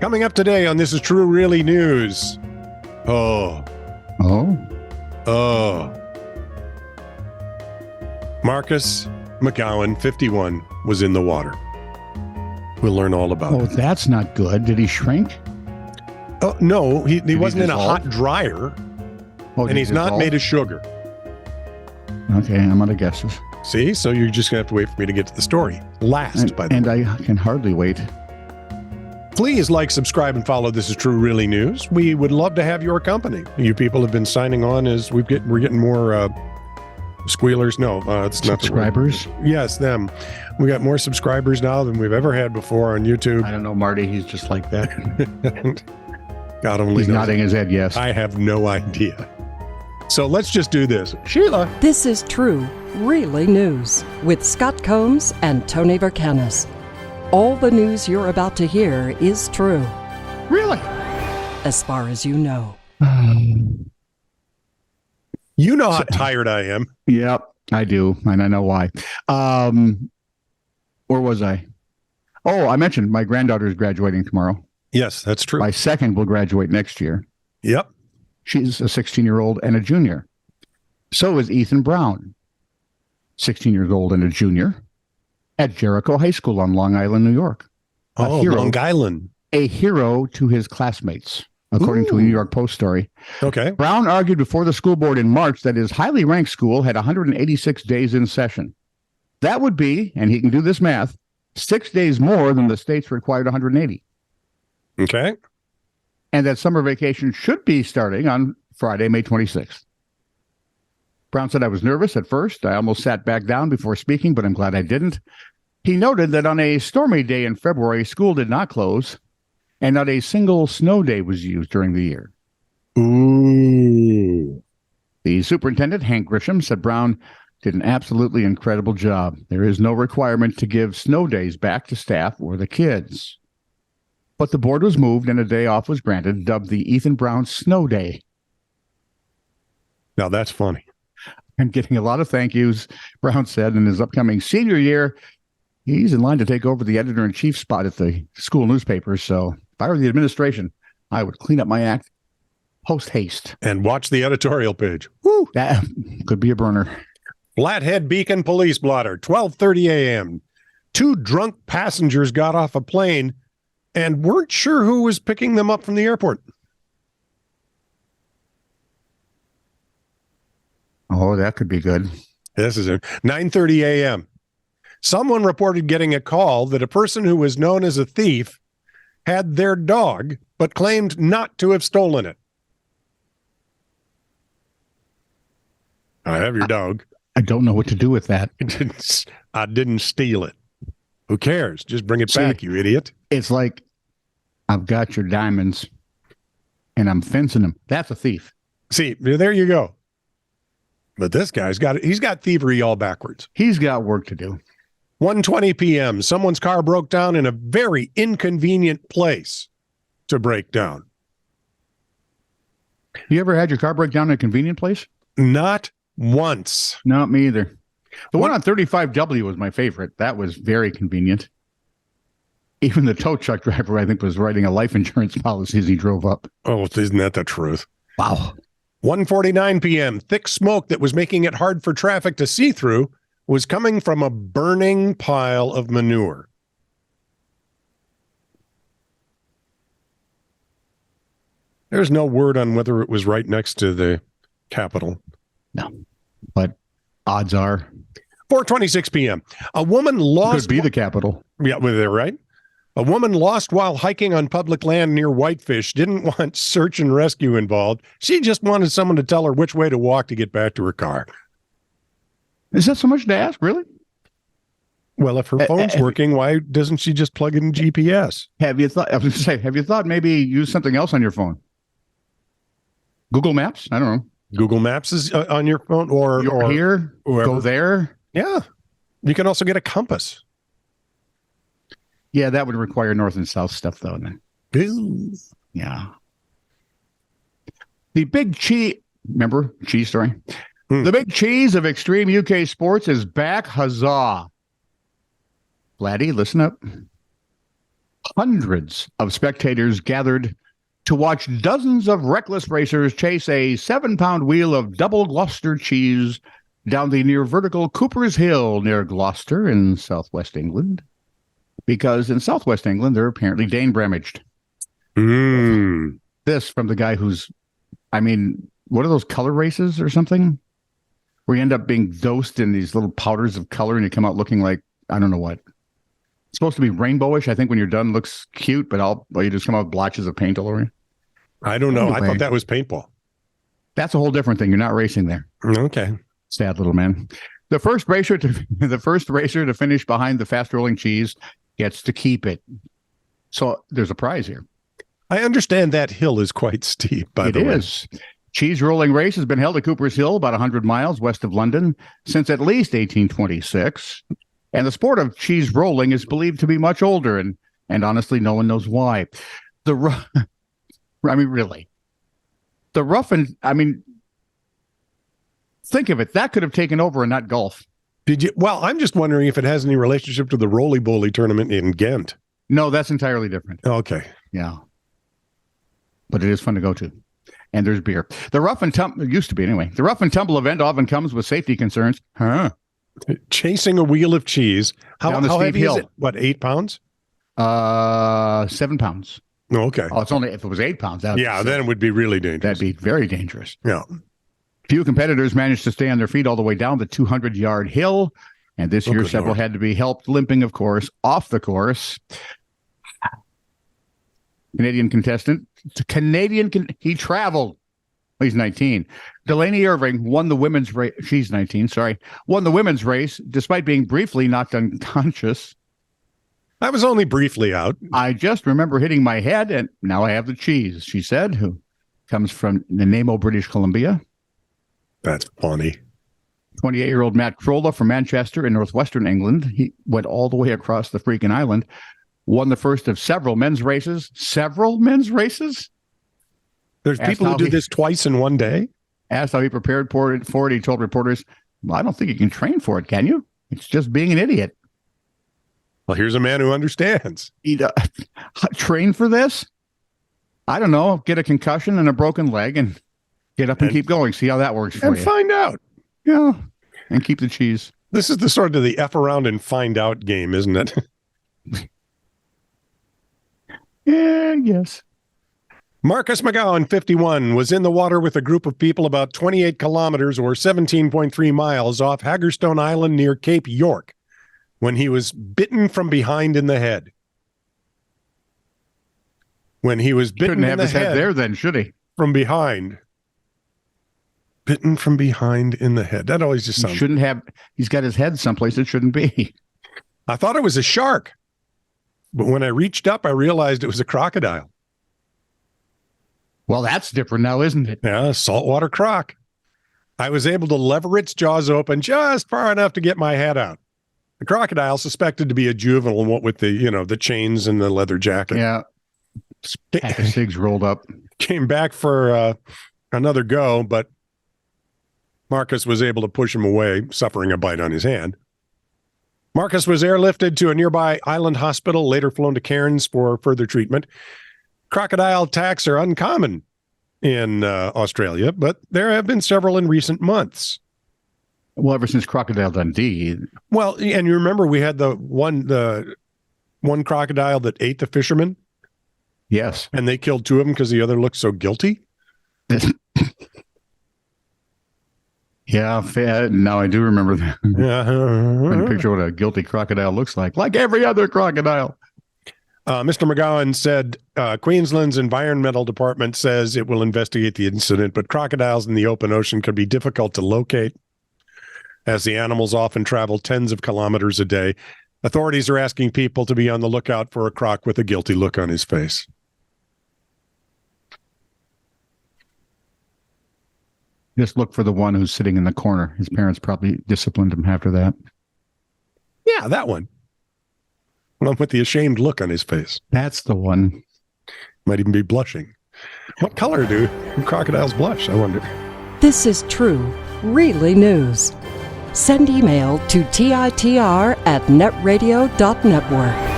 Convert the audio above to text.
Coming up today on This Is True Really News. Oh. Marcus McGowan, 51, was in the water. We'll learn all about it. Oh, that's not good. Did he shrink? Oh, no, he wasn't in a hot dryer, and he's not made of sugar. Okay, I'm out of guesses. See? So you're just going to have to wait for me to get to the story. Last, by the way. And I can hardly wait. Please like, subscribe, and follow This Is True Really News. We would love to have your company. You people have been signing on as we're getting more squealers. No, it's not subscribers. Yes, them. We got more subscribers now than we've ever had before on YouTube. I don't know, Marty. He's just like that. God only He's knows. nodding his head, yes. I have no idea. So let's just do this. Sheila. This is True Really News with Scott Combs and Tony Vercanis. All the news you're about to hear is true. Really? Mm. As far as you know. You know how tired I am. Yep, I do. And I know why. Where was I? Oh, I mentioned my granddaughter is graduating tomorrow. Yes, that's true. My second will graduate next year. Yep. She's a 16-year-old and a junior. So is Ethan Brown, 16 years old and a junior, at Jericho High School on Long Island, New York. Long Island. A hero to his classmates, according to a New York Post story. Okay. Brown argued before the school board in March that his highly ranked school had 186 days in session. That would be, and he can do this math, 6 days more than the state's required 180. Okay. And that summer vacation should be starting on Friday, May 26th. Brown said, I was nervous at first. I almost sat back down before speaking, but I'm glad I didn't. He noted that on a stormy day in February, school did not close, and not a single snow day was used during the year. Ooh. The superintendent, Hank Grisham, said Brown did an absolutely incredible job. There is no requirement to give snow days back to staff or the kids. But the board was moved and a day off was granted, dubbed the Ethan Brown Snow Day. Now that's funny. I'm getting a lot of thank yous, Brown said. In his upcoming senior year, he's in line to take over the editor-in-chief spot at the school newspaper. So if I were the administration, I would clean up my act post-haste. And watch the editorial page. Woo! That could be a burner. Flathead Beacon Police Blotter, 12:30 a.m. 2 drunk passengers got off a plane and weren't sure who was picking them up from the airport. Oh, that could be good. This is it. 9:30 a.m. Someone reported getting a call that a person who was known as a thief had their dog, but claimed not to have stolen it. I have your dog. I don't know what to do with that. I didn't steal it. Who cares? Just bring it back, you idiot. It's like, I've got your diamonds and I'm fencing them. That's a thief. See, there you go. But this guy's he's got thievery all backwards. He's got work to do. 1:20 p.m. Someone's car broke down in a very inconvenient place to break down. You ever had your car break down in a convenient place? Not once. No, me either. The one on 35W was my favorite. That was very convenient. Even the tow truck driver, I think, was writing a life insurance policy as he drove up. Oh, isn't that the truth? Wow. 1:49 p.m. Thick smoke that was making it hard for traffic to see through was coming from a burning pile of manure. There's no word on whether it was right next to the Capitol. No, but odds are. 4:26 p.m. A woman lost. Could be the Capitol. Yeah, was it right? A woman lost while hiking on public land near Whitefish didn't want search and rescue involved. She just wanted someone to tell her which way to walk to get back to her car. Is that so much to ask, really? Well, if her phone's working, why doesn't she just plug it in GPS? Have you thought? I was going to say, have you thought maybe use something else on your phone? Google Maps? I don't know. Google Maps is on your phone, or here, whoever. go there. Yeah, you can also get a compass. Yeah, that would require north and south stuff, though. Then. Yeah. The big cheese. Remember cheese story? The big cheese of extreme UK sports is back. Huzzah! Vladdy, listen up. Hundreds of spectators gathered to watch dozens of reckless racers chase a 7-pound wheel of double Gloucester cheese down the near vertical Cooper's Hill near Gloucester in southwest England. Because in southwest England, they're apparently Dane-bramaged. This from the guy who's, what are those color races or something? Where you end up being dosed in these little powders of color and you come out looking like, I don't know what. It's supposed to be rainbowish. I think when you're done, looks cute, but you just come out with blotches of paint all over you. I don't know. Anyway, I thought that was paintball. That's a whole different thing. You're not racing there. Okay. Sad little man. The first racer to finish behind the fast rolling cheese gets to keep it. So there's a prize here. I understand that hill is quite steep, by the way. It is. Cheese rolling race has been held at Cooper's Hill, about 100 miles west of London, since at least 1826. And the sport of cheese rolling is believed to be much older, and honestly, no one knows why. Really. Think of it. That could have taken over and not golf. Did you? Well, I'm just wondering if it has any relationship to the roly-boly tournament in Ghent. No, that's entirely different. Okay. Yeah. But it is fun to go to. And there's beer. The rough and tumble, it used to be anyway. The rough and tumble event often comes with safety concerns. Chasing a wheel of cheese. How heavy hill. Is it? What, 8 pounds? 7 pounds. Oh, okay. Oh, it's only if it was 8 pounds. Then it would be really dangerous. That'd be very dangerous. Yeah. Few competitors managed to stay on their feet all the way down the 200-yard hill. And this year, several had to be helped limping, of course, off the course. Canadian contestant. He traveled. He's 19. Delaney Irving won the women's race. She's 19, sorry. Won the women's race despite being briefly knocked unconscious. I was only briefly out. I just remember hitting my head, and now I have the cheese, she said, who comes from Nanaimo, British Columbia. That's funny. 28-year-old Matt Crolla from Manchester in northwestern England. He went all the way across the freaking island. Won the first of several men's races. Several men's races? There's people who do this twice in one day? Asked how he prepared for it. He told reporters, well, I don't think you can train for it, can you? It's just being an idiot. Well, here's a man who understands. He train for this? I don't know. Get a concussion and a broken leg and get up and keep going. See how that works for you. And find out. Yeah. And keep the cheese. This is the sort of the F around and find out game, isn't it? Yeah, yes. Marcus McGowan, 51, was in the water with a group of people about 28 kilometers or 17.3 miles off Haggerstone Island near Cape York when he was bitten from behind in the head. When he was bitten Shouldn't have his head there then, should he? From behind. Bitten from behind in the head. That always just sounds... He's got his head someplace it shouldn't be. I thought it was a shark. But when I reached up, I realized it was a crocodile. Well, that's different now, isn't it? Yeah, saltwater croc. I was able to lever its jaws open just far enough to get my head out. The crocodile, suspected to be a juvenile, what with the chains and the leather jacket. Yeah. Pack of cigs rolled up. Came back for another go, but Marcus was able to push him away, suffering a bite on his hand. Marcus was airlifted to a nearby island hospital, later flown to Cairns for further treatment. Crocodile attacks are uncommon in Australia, but there have been several in recent months. Well, ever since Crocodile Dundee. Well, and you remember we had the one crocodile that ate the fisherman? Yes. And they killed 2 of them because the other looked so guilty? Yeah, now I do remember that. Yeah. I picture what a guilty crocodile looks like every other crocodile. Mr. McGowan said Queensland's Environmental Department says it will investigate the incident, but crocodiles in the open ocean can be difficult to locate, as the animals often travel tens of kilometers a day. Authorities are asking people to be on the lookout for a croc with a guilty look on his face. Just look for the one who's sitting in the corner. His parents probably disciplined him after that. Yeah, that one. One with the ashamed look on his face. That's the one. Might even be blushing. What color do crocodiles blush, I wonder? This is true, really news. Send email to TITR@netradio.network.